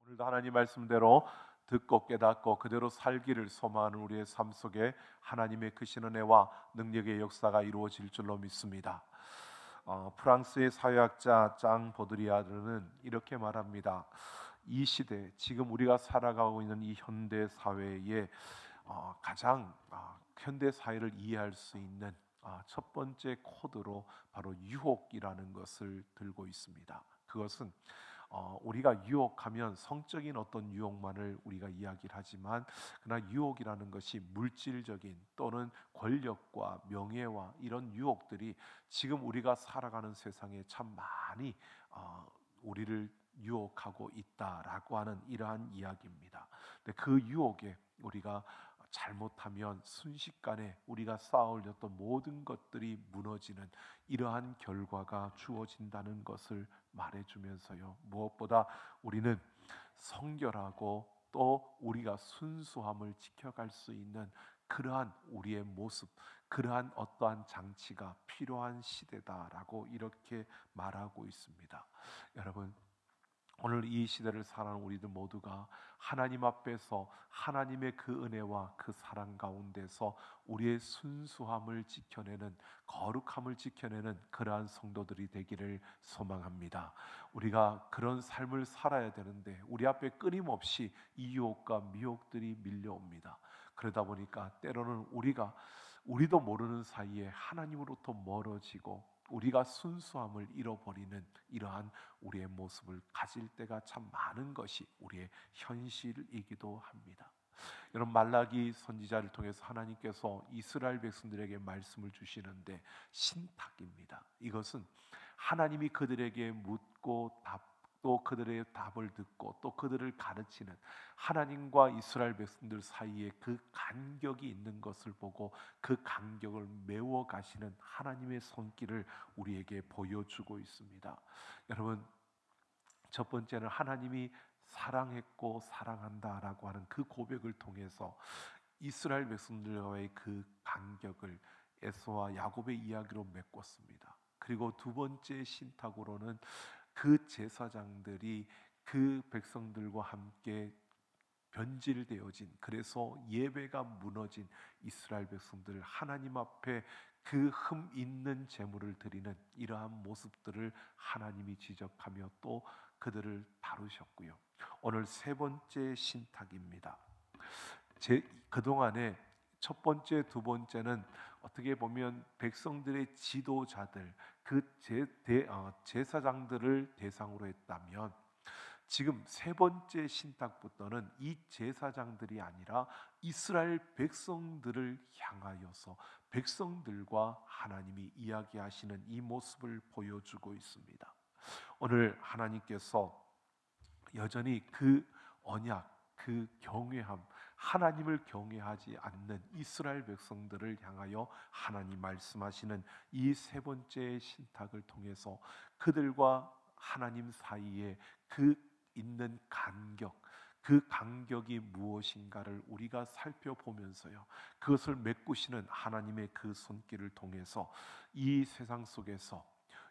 오늘도 하나님 말씀대로 듣고 깨닫고 그대로 살기를 소망하는 우리의 삶 속에 하나님의 크신 은혜와 능력의 역사가 이루어질 줄로 믿습니다. 프랑스의 사회학자 장 보드리아르는 이렇게 말합니다. 이 시대, 지금 우리가 살아가고 있는 이 현대 사회에 가장 현대 사회를 이해할 수 있는 첫 번째 코드로 바로 유혹이라는 것을 들고 있습니다. 그것은 우리가 유혹하면 성적인 어떤 유혹만을 우리가 이야기를 하지만, 그러나 유혹이라는 것이 물질적인 또는 권력과 명예와 이런 유혹들이 지금 우리가 살아가는 세상에 참 많이 우리를 유혹하고 있다라고 하는 이러한 이야기입니다. 근데 그 유혹에 우리가 잘못하면 순식간에 우리가 쌓아올렸던 모든 것들이 무너지는 이러한 결과가 주어진다는 것을 말해주면서요, 무엇보다 우리는 성결하고 또 우리가 순수함을 지켜갈 수 있는 그러한 우리의 모습, 그러한 어떠한 장치가 필요한 시대다라고 이렇게 말하고 있습니다. 여러분, 오늘 이 시대를 살아가는 우리들 모두가 하나님 앞에서 하나님의 그 은혜와 그 사랑 가운데서 우리의 순수함을 지켜내는, 거룩함을 지켜내는 그러한 성도들이 되기를 소망합니다. 우리가 그런 삶을 살아야 되는데 우리 앞에 끊임없이 이 유혹과 미혹들이 밀려옵니다. 그러다 보니까 때로는 우리도 모르는 사이에 하나님으로부터 멀어지고 우리가 순수함을 잃어버리는 이러한 우리의 모습을 가질 때가 참 많은 것이 우리의 현실이기도 합니다. 여러분, 말라기 선지자를 통해서 하나님께서 이스라엘 백성들에게 말씀을 주시는데 신탁입니다. 이것은 하나님이 그들에게 묻고 또 그들의 답을 듣고 또 그들을 가르치는 하나님과 이스라엘 백성들 사이에 그 간격이 있는 것을 보고 그 간격을 메워 가시는 하나님의 손길을 우리에게 보여주고 있습니다. 여러분, 첫 번째는 하나님이 사랑했고 사랑한다라고 하는 그 고백을 통해서 이스라엘 백성들과의 그 간격을 에서와 야곱의 이야기로 메꿨습니다. 그리고 두 번째 신탁으로는 그 제사장들이 그 백성들과 함께 변질되어진, 그래서 예배가 무너진 이스라엘 백성들 하나님 앞에 그 흠 있는 제물을 드리는 이러한 모습들을 하나님이 지적하며 또 그들을 다루셨고요. 오늘 세 번째 신탁입니다. 그동안에 첫 번째, 두 번째는 어떻게 보면 백성들의 지도자들, 그 제사장들을 대상으로 했다면, 지금 세 번째 신탁부터는 이 제사장들이 아니라 이스라엘 백성들을 향하여서 백성들과 하나님이 이야기하시는 이 모습을 보여주고 있습니다. 오늘 하나님께서 여전히 그 언약, 그 경외함, 하나님을 경외하지 않는 이스라엘 백성들을 향하여 하나님 말씀하시는 이 세 번째 신탁을 통해서 그들과 하나님 사이에 그 있는 간격, 그 간격이 무엇인가를 우리가 살펴보면서요, 그것을 메꾸시는 하나님의 그 손길을 통해서 이 세상 속에서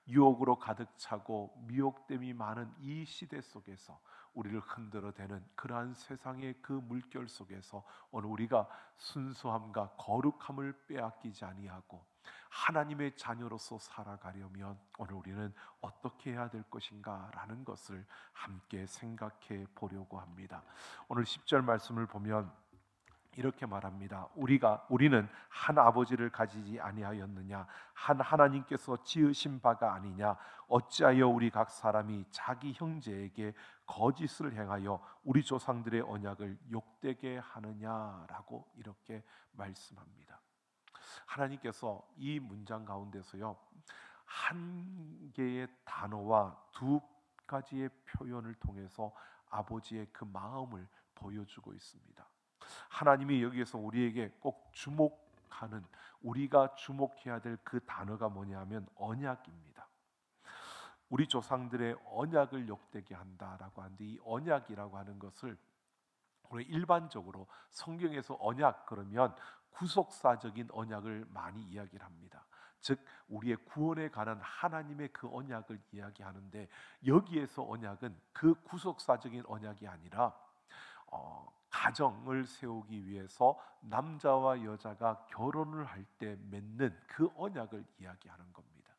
유혹으로 가득 차고 미혹됨이 많은 이 시대 속에서 우리를 흔들어대는 그러한 세상의 그 물결 속에서 오늘 우리가 순수함과 거룩함을 빼앗기지 아니하고 하나님의 자녀로서 살아가려면 오늘 우리는 어떻게 해야 될 것인가 라는 것을 함께 생각해 보려고 합니다. 오늘 10절 말씀을 보면 이렇게 말합니다. 우리는 한 아버지를 가지지 아니하였느냐? 한 하나님께서 지으신 바가 아니냐? 어찌하여 우리 각 사람이 자기 형제에게 거짓을 행하여 우리 조상들의 언약을 욕되게 하느냐라고 이렇게 말씀합니다. 하나님께서 이 문장 가운데서요, 한 개의 단어와 두 가지의 표현을 통해서 아버지의 그 마음을 보여주고 있습니다. 하나님이 여기에서 우리에게 꼭 주목하는, 우리가 주목해야 될 그 단어가 뭐냐면 언약입니다. 우리 조상들의 언약을 욕되게 한다라고 하는데, 이 언약이라고 하는 것을 우리 일반적으로 성경에서 언약 그러면 구속사적인 언약을 많이 이야기를 합니다. 즉 우리의 구원에 관한 하나님의 그 언약을 이야기하는데, 여기에서 언약은 그 구속사적인 언약이 아니라 가정을 세우기 위해서 남자와 여자가 결혼을 할 때 맺는 그 언약을 이야기하는 겁니다.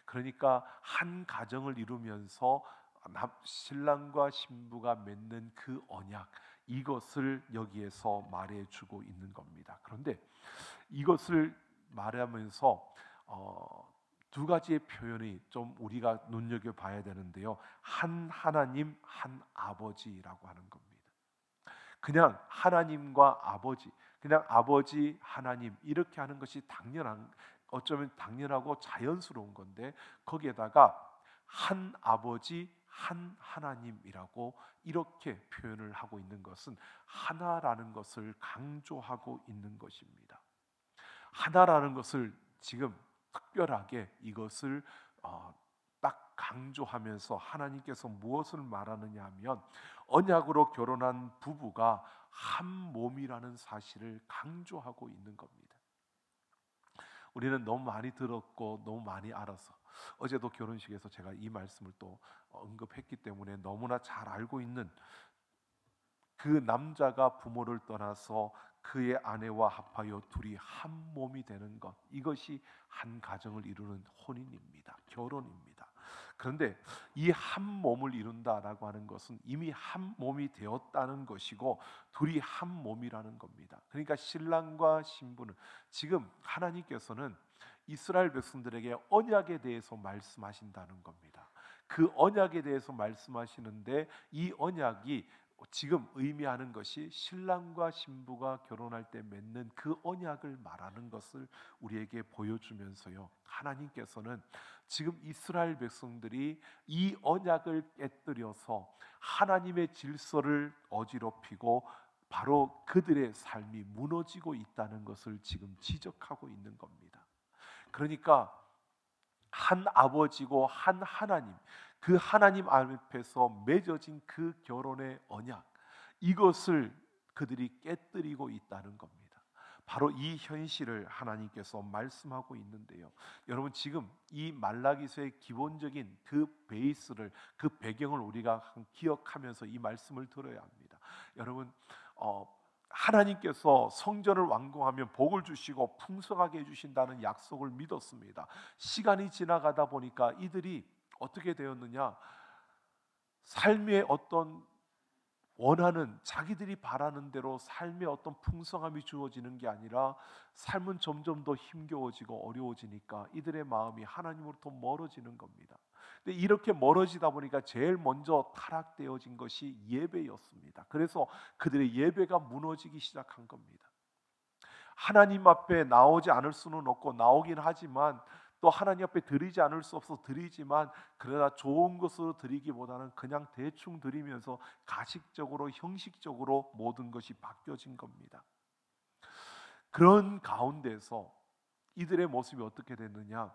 그러니까 한 가정을 이루면서 신랑과 신부가 맺는 그 언약, 이것을 여기에서 말해주고 있는 겁니다. 그런데 이것을 말하면서 두 가지의 표현이 좀 우리가 눈여겨봐야 되는데요. 한 하나님, 한 아버지라고 하는 겁니다. 그냥 하나님과 아버지, 그냥 아버지 하나님 이렇게 하는 것이 당연한, 어쩌면 당연하고 자연스러운 건데, 거기에다가 한 아버지 한 하나님이라고 이렇게 표현을 하고 있는 것은 하나라는 것을 강조하고 있는 것입니다. 하나라는 것을 지금 특별하게 이것을 딱 강조하면서 하나님께서 무엇을 말하느냐 하면, 언약으로 결혼한 부부가 한 몸이라는 사실을 강조하고 있는 겁니다. 우리는 너무 많이 들었고 너무 많이 알아서, 어제도 결혼식에서 제가 이 말씀을 또 언급했기 때문에 너무나 잘 알고 있는, 그 남자가 부모를 떠나서 그의 아내와 합하여 둘이 한 몸이 되는 것, 이것이 한 가정을 이루는 혼인입니다. 결혼입니다. 그런데 이 한 몸을 이룬다라고 하는 것은 이미 한 몸이 되었다는 것이고, 둘이 한 몸이라는 겁니다. 그러니까 신랑과 신부는, 지금 하나님께서는 이스라엘 백성들에게 언약에 대해서 말씀하신다는 겁니다. 그 언약에 대해서 말씀하시는데, 이 언약이 지금 의미하는 것이 신랑과 신부가 결혼할 때 맺는 그 언약을 말하는 것을 우리에게 보여주면서요, 하나님께서는 지금 이스라엘 백성들이 이 언약을 깨뜨려서 하나님의 질서를 어지럽히고 바로 그들의 삶이 무너지고 있다는 것을 지금 지적하고 있는 겁니다. 그러니까 한 아버지고 한 하나님, 그 하나님 앞에서 맺어진 그 결혼의 언약, 이것을 그들이 깨뜨리고 있다는 겁니다. 바로 이 현실을 하나님께서 말씀하고 있는데요, 여러분 지금 이 말라기서의 기본적인 그 베이스를, 그 배경을 우리가 기억하면서 이 말씀을 들어야 합니다. 여러분 하나님께서 성전을 완공하면 복을 주시고 풍성하게 해주신다는 약속을 믿었습니다. 시간이 지나가다 보니까 이들이 어떻게 되었느냐, 삶의 어떤 원하는, 자기들이 바라는 대로 삶의 어떤 풍성함이 주어지는 게 아니라 삶은 점점 더 힘겨워지고 어려워지니까 이들의 마음이 하나님으로부터 멀어지는 겁니다. 근데 이렇게 멀어지다 보니까 제일 먼저 타락되어진 것이 예배였습니다. 그래서 그들의 예배가 무너지기 시작한 겁니다. 하나님 앞에 나오지 않을 수는 없고, 나오긴 하지만 또 하나님 앞에 드리지 않을 수 없어 드리지만, 그러나 좋은 것으로 드리기보다는 그냥 대충 드리면서 가식적으로, 형식적으로 모든 것이 바뀌어진 겁니다. 그런 가운데서 이들의 모습이 어떻게 됐느냐,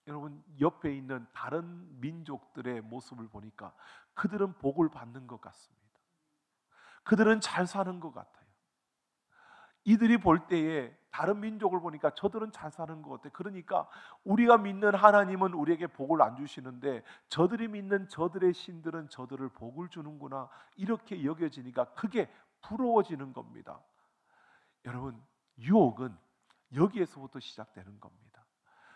여러분 옆에 있는 다른 민족들의 모습을 보니까 그들은 복을 받는 것 같습니다. 그들은 잘 사는 것 같아요. 이들이 볼 때에 다른 민족을 보니까 저들은 잘 사는 것 같아. 그러니까 우리가 믿는 하나님은 우리에게 복을 안 주시는데 저들이 믿는 저들의 신들은 저들을 복을 주는구나, 이렇게 여겨지니까 그게 부러워지는 겁니다. 여러분 유혹은 여기에서부터 시작되는 겁니다.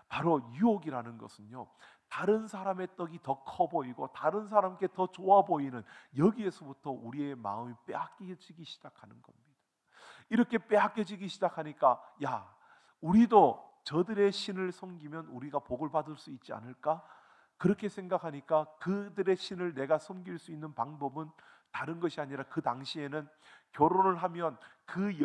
바로 유혹이라는 것은요, 다른 사람의 떡이 더 커 보이고 다른 사람께 더 좋아 보이는, 여기에서부터 우리의 마음이 빼앗겨지기 시작하는 겁니다. 이렇게 빼앗겨지기 시작하니까, 야, 우리도 저들의 신을 섬기면 우리가 복을 받을 수 있지 않을까? 그렇게 생각하니까 그들의 신을 내가 섬길 수 있는 방법은 다른 것이 아니라, 그 당시에는 결혼을 하면 그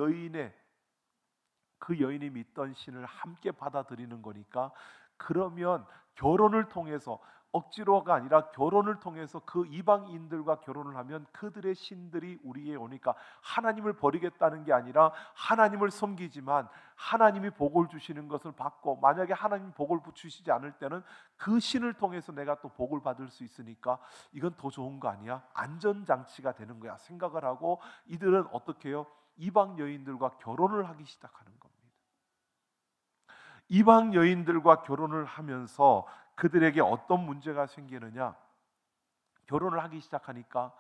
여인이 믿던 신을 함께 받아들이는 거니까, 그러면 결혼을 통해서, 억지로가 아니라 결혼을 통해서 그 이방인들과 결혼을 하면 그들의 신들이 우리에게 오니까, 하나님을 버리겠다는 게 아니라 하나님을 섬기지만 하나님이 복을 주시는 것을 받고, 만약에 하나님이 복을 주시지 않을 때는 그 신을 통해서 내가 또 복을 받을 수 있으니까 이건 더 좋은 거 아니야? 안전장치가 되는 거야 생각을 하고, 이들은 어떻게 해요? 이방 여인들과 결혼을 하기 시작하는 겁니다. 이방 여인들과 결혼을 하면서 그들에게 어떤 문제가 생기느냐? 결혼을 하기 시작하니까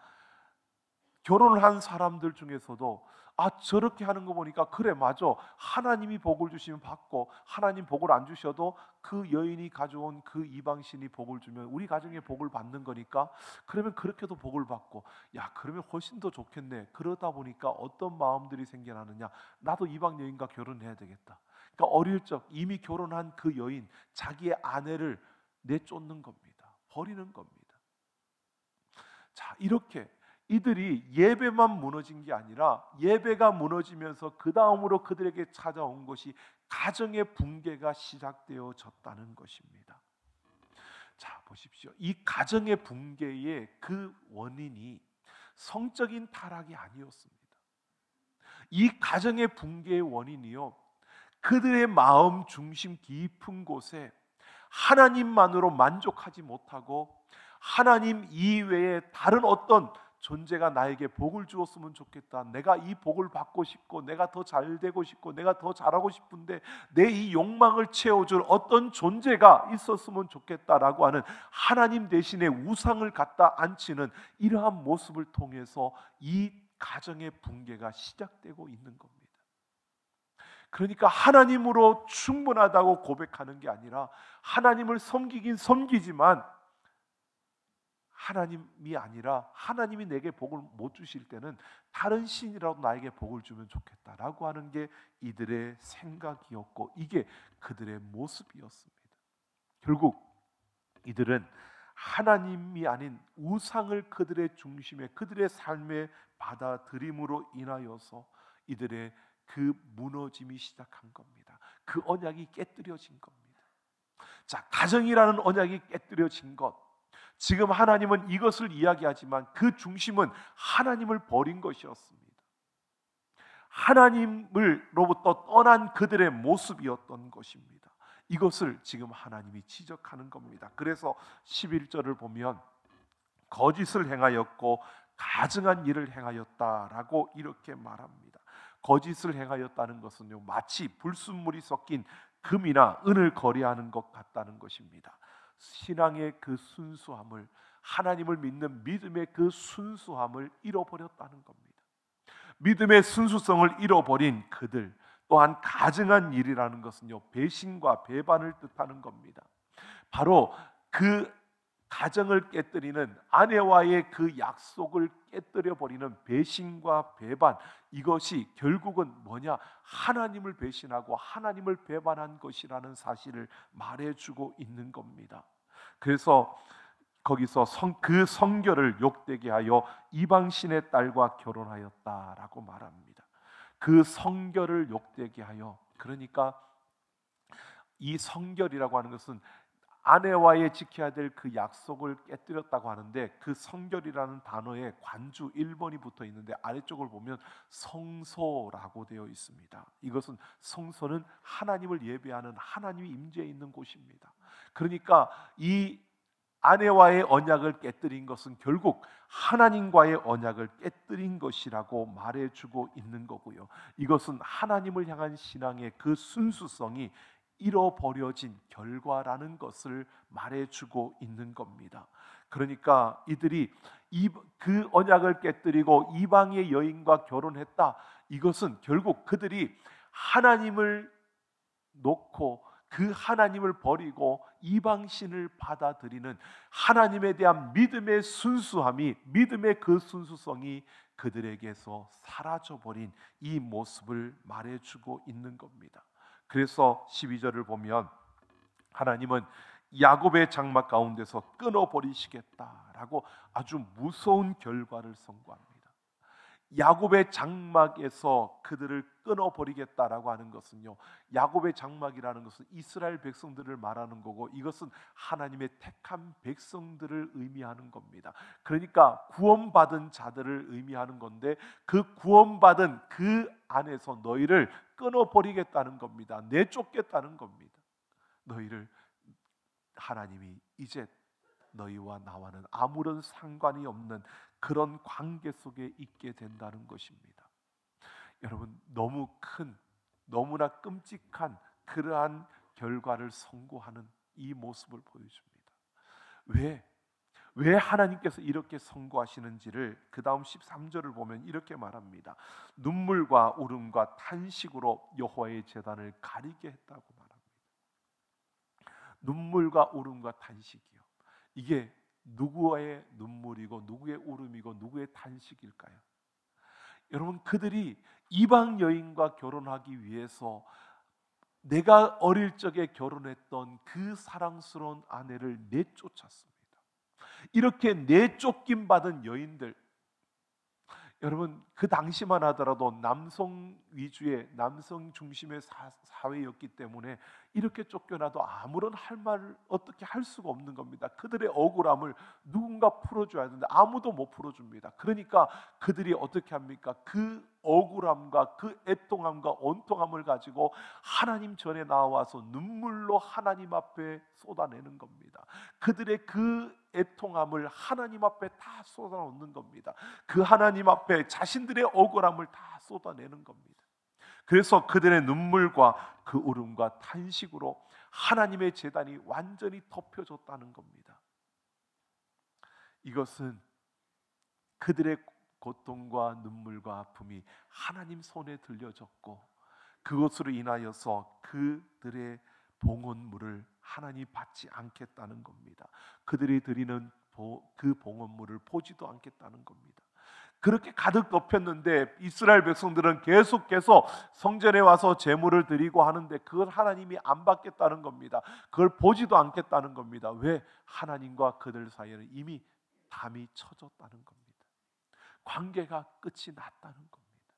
결혼을 한 사람들 중에서도 저렇게 하는 거 보니까 그래 맞아, 하나님이 복을 주시면 받고 하나님 복을 안 주셔도 그 여인이 가져온 그 이방신이 복을 주면 우리 가정에 복을 받는 거니까 그러면 그렇게도 복을 받고, 야 그러면 훨씬 더 좋겠네. 그러다 보니까 어떤 마음들이 생겨나느냐? 나도 이방 여인과 결혼해야 되겠다. 그러니까 어릴 적 이미 결혼한 그 여인, 자기의 아내를 내쫓는 겁니다. 버리는 겁니다. 자, 이렇게 이들이 예배만 무너진 게 아니라 예배가 무너지면서 그 다음으로 그들에게 찾아온 것이 가정의 붕괴가 시작되어졌다는 것입니다. 자, 보십시오. 이 가정의 붕괴의 그 원인이 성적인 타락이 아니었습니다. 이 가정의 붕괴의 원인이요, 그들의 마음 중심 깊은 곳에 하나님만으로 만족하지 못하고 하나님 이외에 다른 어떤 존재가 나에게 복을 주었으면 좋겠다, 내가 이 복을 받고 싶고 내가 더 잘 되고 싶고 내가 더 잘하고 싶은데 내 이 욕망을 채워줄 어떤 존재가 있었으면 좋겠다라고 하는 하나님 대신에 우상을 갖다 앉히는 이러한 모습을 통해서 이 가정의 붕괴가 시작되고 있는 겁니다. 그러니까 하나님으로 충분하다고 고백하는 게 아니라 하나님을 섬기긴 섬기지만 하나님이 아니라 하나님이 내게 복을 못 주실 때는 다른 신이라도 나에게 복을 주면 좋겠다라고 하는 게 이들의 생각이었고 이게 그들의 모습이었습니다. 결국 이들은 하나님이 아닌 우상을 그들의 중심에 그들의 삶에 받아들임으로 인하여서 이들의 그 무너짐이 시작한 겁니다. 그 언약이 깨뜨려진 겁니다. 자, 가정이라는 언약이 깨뜨려진 것, 지금 하나님은 이것을 이야기하지만 그 중심은 하나님을 버린 것이었습니다. 하나님으로부터 떠난 그들의 모습이었던 것입니다. 이것을 지금 하나님이 지적하는 겁니다. 그래서 11절을 보면 거짓을 행하였고 가증한 일을 행하였다라고 이렇게 말합니다. 거짓을 행하였다는 것은요, 마치 불순물이 섞인 금이나 은을 거래하는 것 같다는 것입니다. 신앙의 그 순수함을, 하나님을 믿는 믿음의 그 순수함을 잃어버렸다는 겁니다. 믿음의 순수성을 잃어버린 그들, 또한 가증한 일이라는 것은요, 배신과 배반을 뜻하는 겁니다. 바로 그 가정을 깨뜨리는, 아내와의 그 약속을 깨뜨려 버리는 배신과 배반, 이것이 결국은 뭐냐? 하나님을 배신하고 하나님을 배반한 것이라는 사실을 말해주고 있는 겁니다. 그래서 거기서 그 성결을 욕되게 하여 이방신의 딸과 결혼하였다라고 말합니다. 그 성결을 욕되게 하여, 그러니까 이 성결이라고 하는 것은 아내와의 지켜야 될 그 약속을 깨뜨렸다고 하는데, 그 성결이라는 단어에 관주 1번이 붙어 있는데 아래쪽을 보면 성소라고 되어 있습니다. 이것은 성소는 하나님을 예배하는, 하나님이 임재해 있는 곳입니다. 그러니까 이 아내와의 언약을 깨뜨린 것은 결국 하나님과의 언약을 깨뜨린 것이라고 말해주고 있는 거고요. 이것은 하나님을 향한 신앙의 그 순수성이 잃어버려진 결과라는 것을 말해주고 있는 겁니다. 그러니까 이들이 그 언약을 깨뜨리고 이방의 여인과 결혼했다. 이것은 결국 그들이 하나님을 놓고 그 하나님을 버리고 이방신을 받아들이는 하나님에 대한 믿음의 순수함이, 믿음의 그 순수성이 그들에게서 사라져버린 이 모습을 말해주고 있는 겁니다. 그래서 12절을 보면 하나님은 야곱의 장막 가운데서 끊어버리시겠다라고 아주 무서운 결과를 선고합니다. 야곱의 장막에서 그들을 끊어버리겠다라고 하는 것은요, 야곱의 장막이라는 것은 이스라엘 백성들을 말하는 거고 이것은 하나님의 택한 백성들을 의미하는 겁니다. 그러니까 구원받은 자들을 의미하는 건데 그 구원받은 그 안에서 너희를 끊어버리겠다는 겁니다. 내쫓겠다는 겁니다. 너희를, 하나님이 이제 너희와 나와는 아무런 상관이 없는 그런 관계 속에 있게 된다는 것입니다. 여러분, 너무 큰, 너무나 끔찍한 그러한 결과를 선고하는 이 모습을 보여줍니다. 왜 하나님께서 이렇게 선고하시는지를 그 다음 13절을 보면 이렇게 말합니다. 눈물과 울음과 탄식으로 여호와의 제단을 가리게 했다고 말합니다. 눈물과 울음과 탄식이요. 이게 누구의 눈물이고 누구의 울음이고 누구의 탄식일까요? 여러분, 그들이 이방 여인과 결혼하기 위해서 내가 어릴 적에 결혼했던 그 사랑스러운 아내를 내쫓았습니다. 이렇게 내쫓김 받은 여인들, 여러분 그 당시만 하더라도 남성 위주의 남성 중심의 사회였기 때문에 이렇게 쫓겨나도 아무런 할 말을 어떻게 할 수가 없는 겁니다. 그들의 억울함을 누군가 풀어줘야 하는데 아무도 못 풀어줍니다. 그러니까 그들이 어떻게 합니까? 그 억울함과 그 애통함과 온통함을 가지고 하나님 전에 나와서 눈물로 하나님 앞에 쏟아내는 겁니다. 그들의 그 애통함을 하나님 앞에 다 쏟아놓는 겁니다. 그 하나님 앞에 자신들의 억울함을 다 쏟아내는 겁니다. 그래서 그들의 눈물과 그 울음과 탄식으로 하나님의 제단이 완전히 덮여졌다는 겁니다. 이것은 그들의 고통과 눈물과 아픔이 하나님 손에 들려졌고 그것으로 인하여서 그들의 봉헌물을 하나님 받지 않겠다는 겁니다. 그들이 드리는 그 봉헌물을 보지도 않겠다는 겁니다. 그렇게 가득 덮였는데 이스라엘 백성들은 계속해서 성전에 와서 제물을 드리고 하는데 그걸 하나님이 안 받겠다는 겁니다. 그걸 보지도 않겠다는 겁니다. 왜? 하나님과 그들 사이에는 이미 담이 쳐졌다는 겁니다. 관계가 끝이 났다는 겁니다.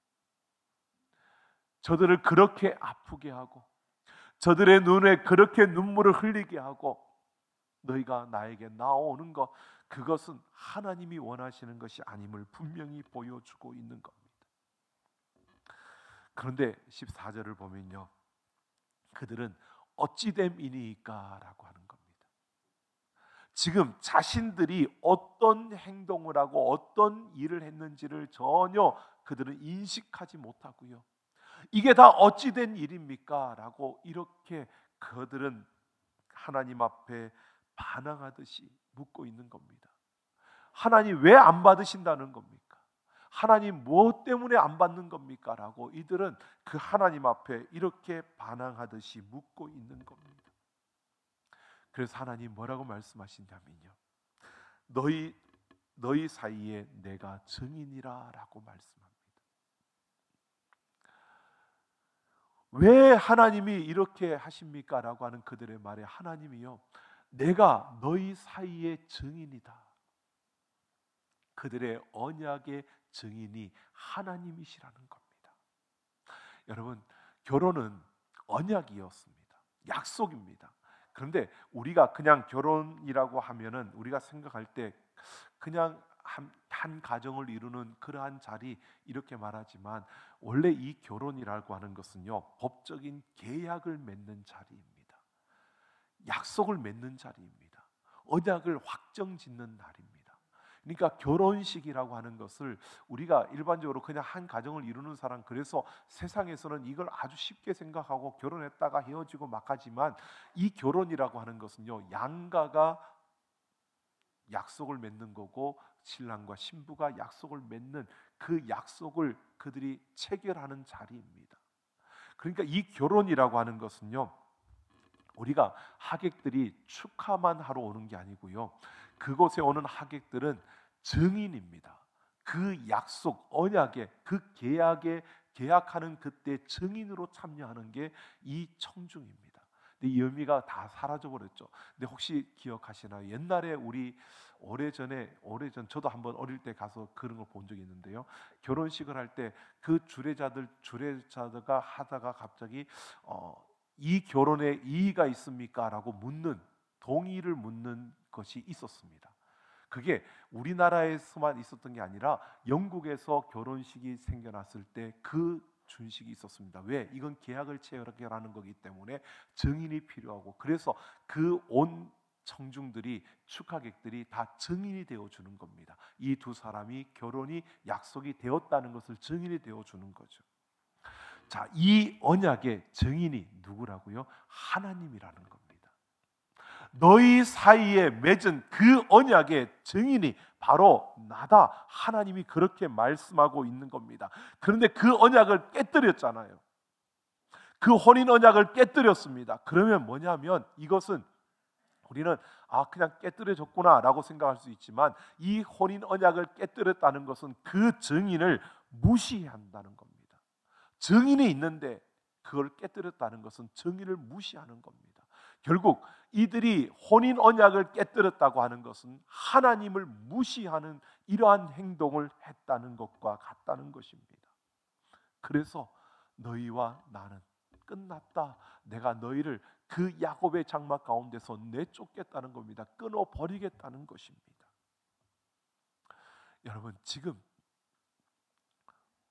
저들을 그렇게 아프게 하고 저들의 눈에 그렇게 눈물을 흘리게 하고 너희가 나에게 나오는 것, 그것은 하나님이 원하시는 것이 아님을 분명히 보여주고 있는 겁니다. 그런데 14절을 보면요, 그들은 어찌됨이니까 라고 하는 겁니다. 지금 자신들이 어떤 행동을 하고 어떤 일을 했는지를 전혀 그들은 인식하지 못하고요, 이게 다 어찌된 일입니까? 라고 이렇게 그들은 하나님 앞에 반항하듯이 묻고 있는 겁니다. 하나님 왜 안 받으신다는 겁니까? 하나님 무엇 때문에 안 받는 겁니까? 라고 이들은 그 하나님 앞에 이렇게 반항하듯이 묻고 있는 겁니다. 그래서 하나님 뭐라고 말씀하시냐면요, 너희 사이에 내가 증인이라 라고 말씀합니다. 왜 하나님이 이렇게 하십니까? 라고 하는 그들의 말에 하나님이요, 내가 너희 사이의 증인이다. 그들의 언약의 증인이 하나님이시라는 겁니다. 여러분, 결혼은 언약이었습니다. 약속입니다. 그런데 우리가 그냥 결혼이라고 하면은 우리가 생각할 때 그냥 한 가정을 이루는 그러한 자리 이렇게 말하지만 원래 이 결혼이라고 하는 것은요, 법적인 계약을 맺는 자리입니다. 약속을 맺는 자리입니다. 언약을 확정짓는 날입니다. 그러니까 결혼식이라고 하는 것을 우리가 일반적으로 그냥 한 가정을 이루는 사람, 그래서 세상에서는 이걸 아주 쉽게 생각하고 결혼했다가 헤어지고 막 하지만 이 결혼이라고 하는 것은요, 양가가 약속을 맺는 거고 신랑과 신부가 약속을 맺는 그 약속을 그들이 체결하는 자리입니다. 그러니까 이 결혼이라고 하는 것은요, 우리가 하객들이 축하만 하러 오는 게 아니고요, 그곳에 오는 하객들은 증인입니다. 그 약속, 언약의 그 계약하는 그때 증인으로 참여하는 게 이 청중입니다. 근데 이 의미가 다 사라져 버렸죠. 근데 혹시 기억하시나요? 옛날에 우리 오래전 저도 한번 어릴 때 가서 그런 걸 본 적이 있는데요. 결혼식을 할 때 그 주례자가 하다가 갑자기 이 결혼에 이의가 있습니까? 라고 동의를 묻는 것이 있었습니다. 그게 우리나라에서만 있었던 게 아니라 영국에서 결혼식이 생겨났을 때 그 준식이 있었습니다. 왜? 이건 계약을 체결하는 거기 때문에 증인이 필요하고, 그래서 그 온 청중들이, 축하객들이 다 증인이 되어주는 겁니다. 이 두 사람이 결혼이 약속이 되었다는 것을 증인이 되어주는 거죠. 자, 이 언약의 증인이 누구라고요? 하나님이라는 겁니다. 너희 사이에 맺은 그 언약의 증인이 바로 나다. 하나님이 그렇게 말씀하고 있는 겁니다. 그런데 그 언약을 깨뜨렸잖아요. 그 혼인 언약을 깨뜨렸습니다. 그러면 뭐냐면 이것은 우리는 그냥 깨뜨려졌구나 라고 생각할 수 있지만, 이 혼인 언약을 깨뜨렸다는 것은 그 증인을 무시한다는 겁니다. 증인이 있는데 그걸 깨뜨렸다는 것은 증인을 무시하는 겁니다. 결국 이들이 혼인 언약을 깨뜨렸다고 하는 것은 하나님을 무시하는 이러한 행동을 했다는 것과 같다는 것입니다. 그래서 너희와 나는 끝났다. 내가 너희를 그 야곱의 장막 가운데서 내쫓겠다는 겁니다. 끊어버리겠다는 것입니다. 여러분, 지금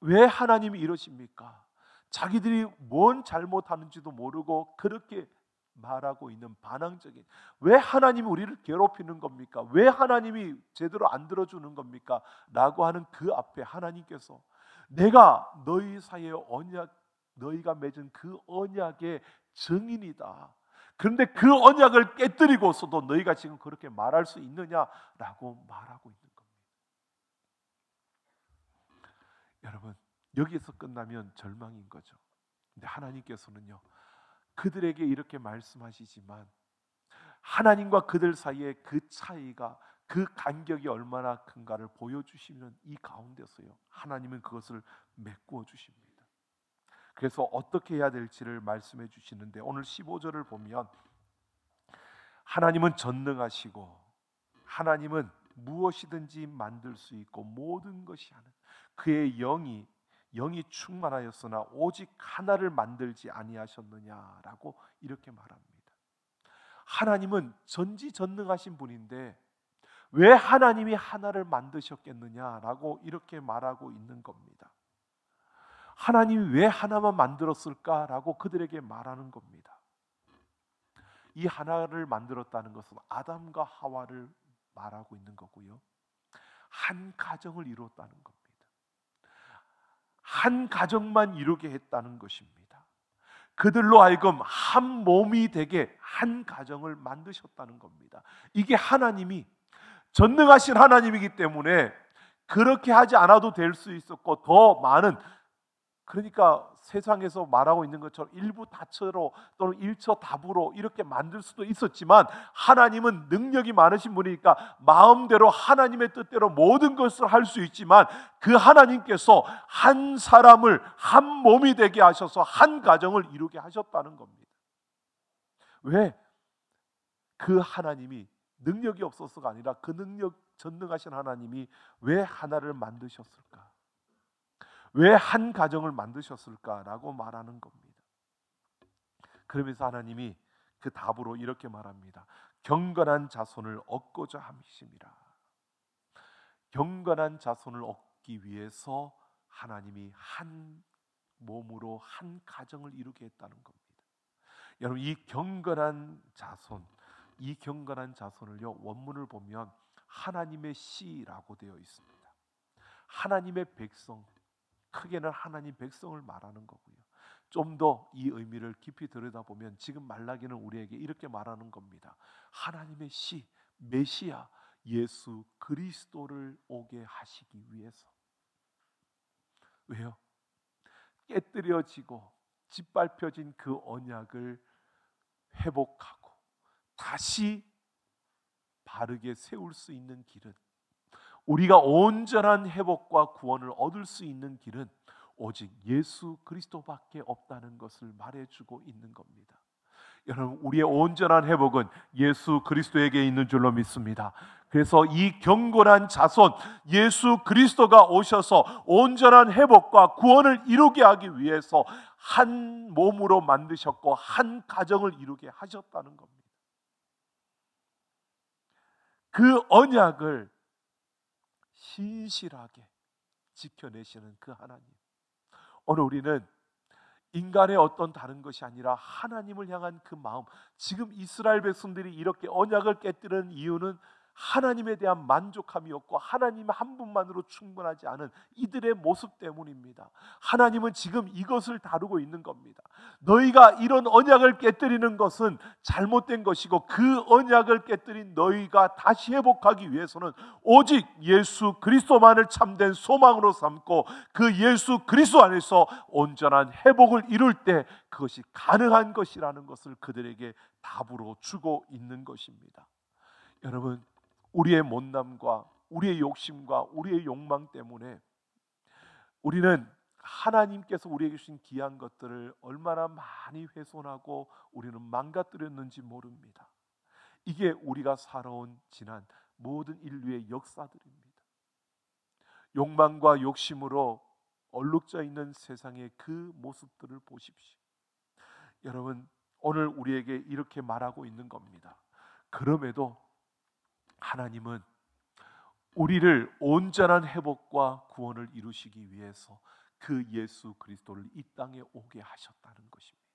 왜 하나님이 이러십니까? 자기들이 뭔 잘못하는지도 모르고 그렇게 말하고 있는 반항적인, 왜 하나님이 우리를 괴롭히는 겁니까? 왜 하나님이 제대로 안 들어주는 겁니까? 라고 하는 그 앞에 하나님께서 내가 너희 사이의 언약, 너희가 맺은 그 언약의 증인이다. 그런데 그 언약을 깨뜨리고서도 너희가 지금 그렇게 말할 수 있느냐라고 말하고 있는 겁니다. 여러분, 여기에서 끝나면 절망인 거죠. 근데 하나님께서는요, 그들에게 이렇게 말씀하시지만 하나님과 그들 사이의 그 차이가, 그 간격이 얼마나 큰가를 보여주시는 이 가운데서요, 하나님은 그것을 메꾸어 주십니다. 그래서 어떻게 해야 될지를 말씀해 주시는데, 오늘 15절을 보면 하나님은 전능하시고 하나님은 무엇이든지 만들 수 있고 모든 것이 하는 그의 영이 충만하였으나 오직 하나를 만들지 아니하셨느냐라고 이렇게 말합니다. 하나님은 전지전능하신 분인데 왜 하나님이 하나를 만드셨겠느냐라고 이렇게 말하고 있는 겁니다. 하나님이 왜 하나만 만들었을까라고 그들에게 말하는 겁니다. 이 하나를 만들었다는 것은 아담과 하와를 말하고 있는 거고요, 한 가정을 이루었다는 겁니다. 한 가정만 이루게 했다는 것입니다. 그들로 하여금 한 몸이 되게 한 가정을 만드셨다는 겁니다. 이게 하나님이 전능하신 하나님이기 때문에 그렇게 하지 않아도 될 수 있었고, 더 많은, 그러니까 세상에서 말하고 있는 것처럼 일부 다처로 또는 일처다부로 이렇게 만들 수도 있었지만, 하나님은 능력이 많으신 분이니까 마음대로 하나님의 뜻대로 모든 것을 할 수 있지만, 그 하나님께서 한 사람을 한 몸이 되게 하셔서 한 가정을 이루게 하셨다는 겁니다. 왜? 그 하나님이 능력이 없어서가 아니라 그 능력 전능하신 하나님이 왜 하나를 만드셨을까? 왜 한 가정을 만드셨을까라고 말하는 겁니다. 그러면서 하나님이 그 답으로 이렇게 말합니다. 경건한 자손을 얻고자 함이심이라. 경건한 자손을 얻기 위해서 하나님이 한 몸으로 한 가정을 이루게 했다는 겁니다. 여러분, 이 경건한 자손을요, 원문을 보면 하나님의 씨라고 되어 있습니다. 하나님의 백성, 크게는 하나님 백성을 말하는 거고요. 좀 더 이 의미를 깊이 들여다보면 지금 말라기는 우리에게 이렇게 말하는 겁니다. 하나님의 씨, 메시아 예수 그리스도를 오게 하시기 위해서. 왜요? 깨뜨려지고 짓밟혀진 그 언약을 회복하고 다시 바르게 세울 수 있는 길은, 우리가 온전한 회복과 구원을 얻을 수 있는 길은 오직 예수 그리스도밖에 없다는 것을 말해주고 있는 겁니다. 여러분, 우리의 온전한 회복은 예수 그리스도에게 있는 줄로 믿습니다. 그래서 이 경건한 자손 예수 그리스도가 오셔서 온전한 회복과 구원을 이루게 하기 위해서 한 몸으로 만드셨고 한 가정을 이루게 하셨다는 겁니다. 그 언약을 신실하게 지켜내시는 그 하나님, 오늘 우리는 인간의 어떤 다른 것이 아니라 하나님을 향한 그 마음, 지금 이스라엘 백성들이 이렇게 언약을 깨뜨리는 이유는 하나님에 대한 만족함이 없고 하나님 한 분만으로 충분하지 않은 이들의 모습 때문입니다. 하나님은 지금 이것을 다루고 있는 겁니다. 너희가 이런 언약을 깨뜨리는 것은 잘못된 것이고, 그 언약을 깨뜨린 너희가 다시 회복하기 위해서는 오직 예수 그리스도만을 참된 소망으로 삼고 그 예수 그리스도 안에서 온전한 회복을 이룰 때 그것이 가능한 것이라는 것을 그들에게 답으로 주고 있는 것입니다. 여러분, 우리의 못남과 우리의 욕심과 우리의 욕망 때문에 우리는 하나님께서 우리에게 주신 귀한 것들을 얼마나 많이 훼손하고 우리는 망가뜨렸는지 모릅니다. 이게 우리가 살아온 지난 모든 인류의 역사들입니다. 욕망과 욕심으로 얼룩져 있는 세상의 그 모습들을 보십시오. 여러분, 오늘 우리에게 이렇게 말하고 있는 겁니다. 그럼에도 하나님은 우리를 온전한 회복과 구원을 이루시기 위해서 그 예수 그리스도를 이 땅에 오게 하셨다는 것입니다.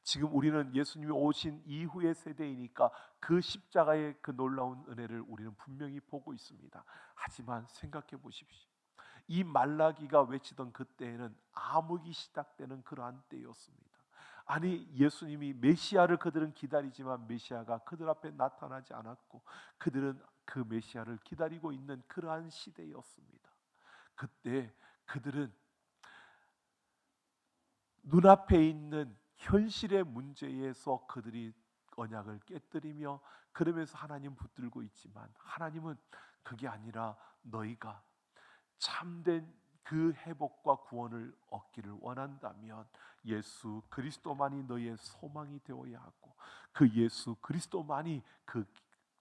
지금 우리는 예수님이 오신 이후의 세대이니까 그 십자가의 그 놀라운 은혜를 우리는 분명히 보고 있습니다. 하지만 생각해 보십시오. 이 말라기가 외치던 그때에는 암흑이 시작되는 그러한 때였습니다. 아니, 예수님이 메시아를 그들은 기다리지만 메시아가 그들 앞에 나타나지 않았고 그들은 그 메시아를 기다리고 있는 그러한 시대였습니다. 그때 그들은 눈앞에 있는 현실의 문제에서 그들이 언약을 깨뜨리며 그러면서 하나님 붙들고 있지만, 하나님은 그게 아니라 너희가 참된 그 회복과 구원을 얻기를 원한다면 예수 그리스도만이 너희의 소망이 되어야 하고 그 예수 그리스도만이 그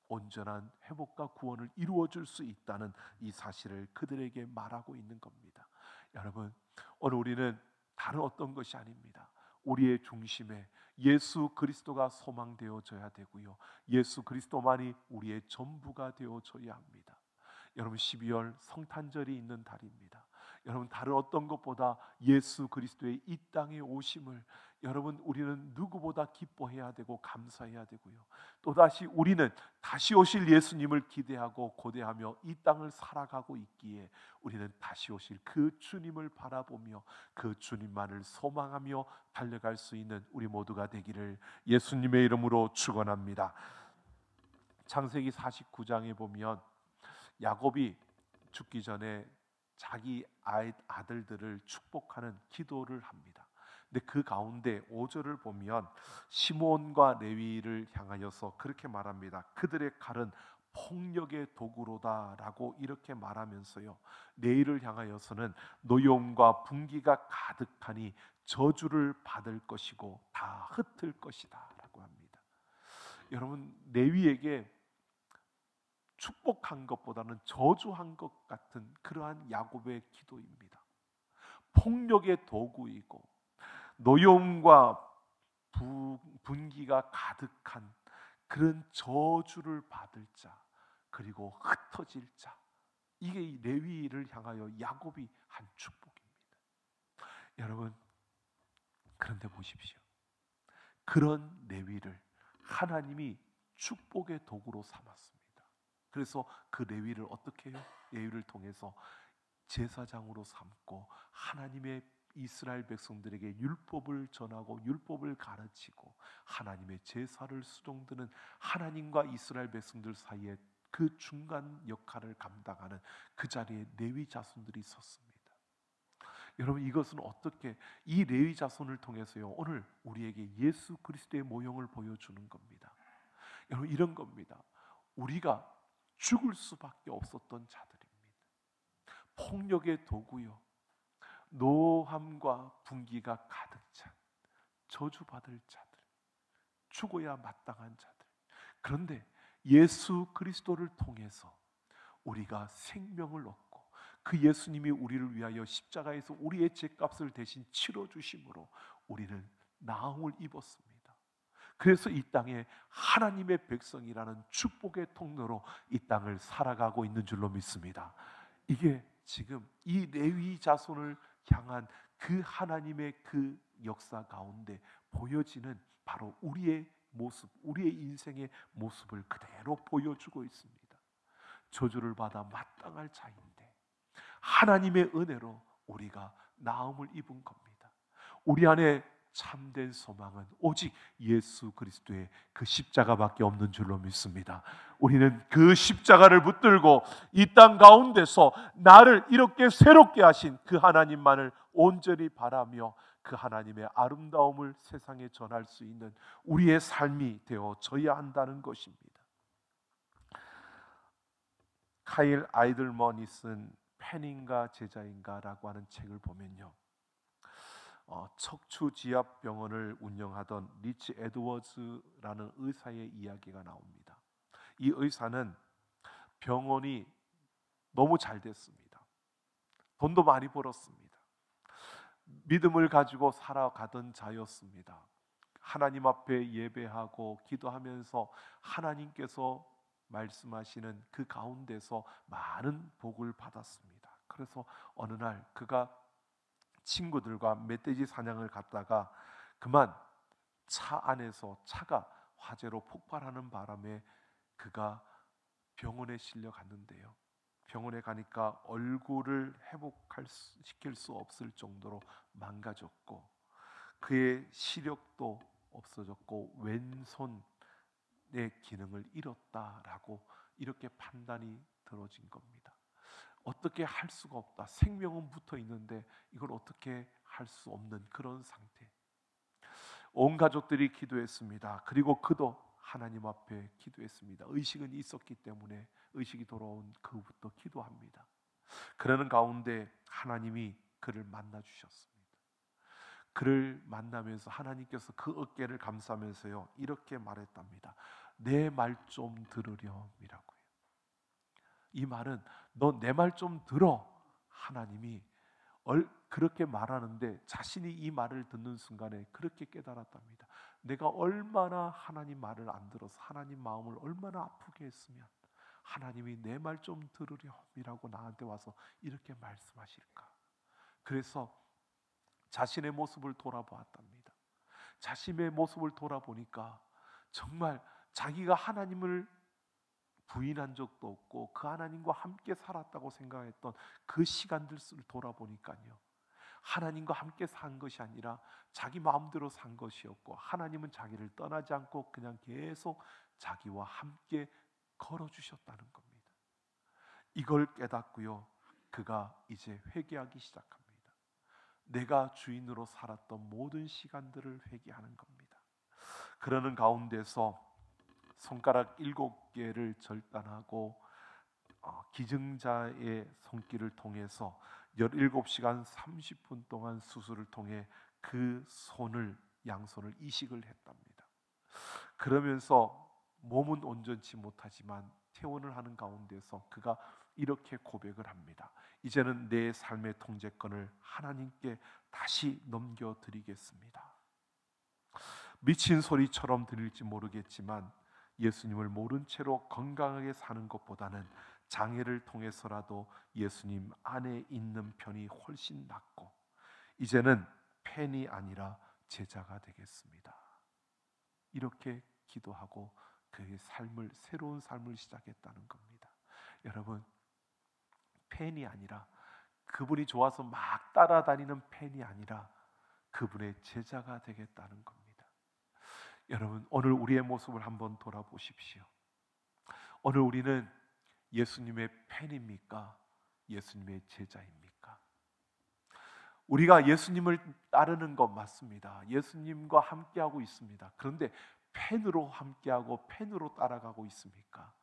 온전한 회복과 구원을 이루어 줄 수 있다는 이 사실을 그들에게 말하고 있는 겁니다. 여러분, 오늘 우리는 다른 어떤 것이 아닙니다. 우리의 중심에 예수 그리스도가 소망되어져야 되고요, 예수 그리스도만이 우리의 전부가 되어져야 합니다. 여러분, 12월 성탄절이 있는 달입니다. 여러분, 다른 어떤 것보다 예수 그리스도의 이 땅에 오심을 여러분 우리는 누구보다 기뻐해야 되고 감사해야 되고요, 또다시 우리는 다시 오실 예수님을 기대하고 고대하며 이 땅을 살아가고 있기에 우리는 다시 오실 그 주님을 바라보며 그 주님만을 소망하며 달려갈 수 있는 우리 모두가 되기를 예수님의 이름으로 축원합니다. 창세기 49장에 보면 야곱이 죽기 전에 자기 아들들을 축복하는 기도를 합니다. 근데 그 가운데 5절을 보면 시므온과 레위를 향하여서 그렇게 말합니다. 그들의 칼은 폭력의 도구로다라고 이렇게 말하면서요, 레위를 향하여서는 노여움과 분기가 가득하니 저주를 받을 것이고 다 흩을 것이다라고 합니다. 여러분, 레위에게 축복한 것보다는 저주한 것 같은 그러한 야곱의 기도입니다. 폭력의 도구이고 노여움과 분기가 가득한 그런 저주를 받을 자, 그리고 흩어질 자, 이게 이 레위를 향하여 야곱이 한 축복입니다. 여러분, 그런데 보십시오. 그런 레위를 하나님이 축복의 도구로 삼았습니다. 그래서 그 레위를 어떻게 해요? 레위를 통해서 제사장으로 삼고 하나님의 이스라엘 백성들에게 율법을 전하고 율법을 가르치고 하나님의 제사를 수종드는 하나님과 이스라엘 백성들 사이에 그 중간 역할을 감당하는 그 자리에 레위 자손들이 섰습니다. 여러분, 이것은 어떻게 이 레위 자손을 통해서요, 오늘 우리에게 예수 그리스도의 모형을 보여주는 겁니다. 여러분, 이런 겁니다. 우리가 죽을 수밖에 없었던 자들입니다. 폭력의 도구요, 노함과 분기가 가득 찬 저주받을 자들, 죽어야 마땅한 자들. 그런데 예수 그리스도를 통해서 우리가 생명을 얻고 그 예수님이 우리를 위하여 십자가에서 우리의 죄값을 대신 치러주심으로 우리는 나음을 입었습니다. 그래서 이 땅에 하나님의 백성이라는 축복의 통로로 이 땅을 살아가고 있는 줄로 믿습니다. 이게 지금 이 레위 자손을 향한 그 하나님의 그 역사 가운데 보여지는 바로 우리의 모습, 우리의 인생의 모습을 그대로 보여주고 있습니다. 저주를 받아 마땅할 자인데 하나님의 은혜로 우리가 나음을 입은 겁니다. 우리 안에 참된 소망은 오직 예수 그리스도의 그 십자가밖에 없는 줄로 믿습니다. 우리는 그 십자가를 붙들고 이 땅 가운데서 나를 이렇게 새롭게 하신 그 하나님만을 온전히 바라며 그 하나님의 아름다움을 세상에 전할 수 있는 우리의 삶이 되어져야 한다는 것입니다. 카일 아이들먼이 쓴 팬인가 제자인가라고 하는 책을 보면요, 척추지압병원을 운영하던 리치 에드워즈라는 의사의 이야기가 나옵니다. 이 의사는 병원이 너무 잘 됐습니다. 돈도 많이 벌었습니다. 믿음을 가지고 살아가던 자였습니다. 하나님 앞에 예배하고 기도하면서 하나님께서 말씀하시는 그 가운데서 많은 복을 받았습니다. 그래서 어느 날 그가 친구들과 멧돼지 사냥을 갔다가 그만 차 안에서 차가 화재로 폭발하는 바람에 그가 병원에 실려갔는데요, 병원에 가니까 얼굴을 회복시킬 수 없을 정도로 망가졌고 그의 시력도 없어졌고 왼손의 기능을 잃었다라고 이렇게 판단이 들어진 겁니다. 어떻게 할 수가 없다. 생명은 붙어 있는데 이걸 어떻게 할 수 없는 그런 상태. 온 가족들이 기도했습니다. 그리고 그도 하나님 앞에 기도했습니다. 의식은 있었기 때문에 의식이 돌아온 그부터 기도합니다. 그러는 가운데 하나님이 그를 만나 주셨습니다. 그를 만나면서 하나님께서 그 어깨를 감싸면서요 이렇게 말했답니다. 내 말 좀 들으렴이라고요. 이 말은 너 내 말 좀 들어. 하나님이 그렇게 말하는데 자신이 이 말을 듣는 순간에 그렇게 깨달았답니다. 내가 얼마나 하나님 말을 안 들어서 하나님 마음을 얼마나 아프게 했으면 하나님이 내 말 좀 들으렴이라고 나한테 와서 이렇게 말씀하실까. 그래서 자신의 모습을 돌아보았답니다. 자신의 모습을 돌아보니까 정말 자기가 하나님을 부인한 적도 없고 그 하나님과 함께 살았다고 생각했던 그 시간들을 돌아보니까요, 하나님과 함께 산 것이 아니라 자기 마음대로 산 것이었고 하나님은 자기를 떠나지 않고 그냥 계속 자기와 함께 걸어주셨다는 겁니다. 이걸 깨닫고요, 그가 이제 회개하기 시작합니다. 내가 주인으로 살았던 모든 시간들을 회개하는 겁니다. 그러는 가운데서 손가락 7개를 절단하고 기증자의 손길을 통해서 17시간 30분 동안 수술을 통해 그 손을, 양손을 이식을 했답니다. 그러면서 몸은 온전치 못하지만 퇴원을 하는 가운데서 그가 이렇게 고백을 합니다. 이제는 내 삶의 통제권을 하나님께 다시 넘겨드리겠습니다. 미친 소리처럼 들릴지 모르겠지만 예수님을 모른 채로 건강하게 사는 것보다는 장애를 통해서라도 예수님 안에 있는 편이 훨씬 낫고 이제는 팬이 아니라 제자가 되겠습니다. 이렇게 기도하고 그의 새로운 삶을 시작했다는 겁니다. 여러분, 팬이 아니라 그분이 좋아서 막 따라다니는 팬이 아니라 그분의 제자가 되겠다는 겁니다. 여러분, 오늘 우리의 모습을 한번 돌아보십시오. 오늘 우리는 예수님의 팬입니까? 예수님의 제자입니까? 우리가 예수님을 따르는 것 맞습니다. 예수님과 함께하고 있습니다. 그런데 팬으로 함께하고 팬으로 따라가고 있습니까?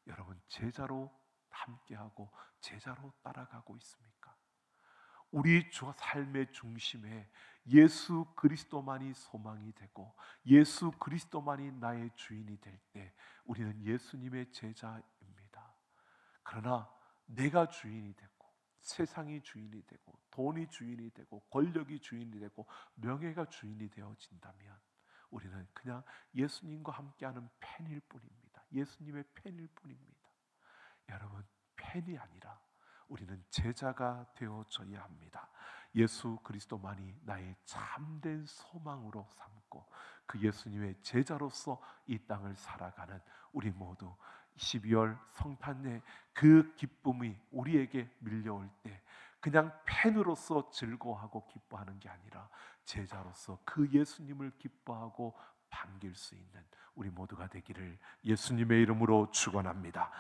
여러분, 제자로 함께하고 제자로 따라가고 있습니까? 우리 삶의 중심에 예수 그리스도만이 소망이 되고 예수 그리스도만이 나의 주인이 될 때 우리는 예수님의 제자입니다. 그러나 내가 주인이 되고 세상이 주인이 되고 돈이 주인이 되고 권력이 주인이 되고 명예가 주인이 되어진다면 우리는 그냥 예수님과 함께하는 팬일 뿐입니다. 예수님의 팬일 뿐입니다. 여러분, 팬이 아니라 우리는 제자가 되어져야 합니다. 예수 그리스도만이 나의 참된 소망으로 삼고 그 예수님의 제자로서 이 땅을 살아가는 우리 모두 12월 성탄의 그 기쁨이 우리에게 밀려올 때 그냥 팬으로서 즐거워하고 기뻐하는 게 아니라 제자로서 그 예수님을 기뻐하고 반길 수 있는 우리 모두가 되기를 예수님의 이름으로 축원합니다.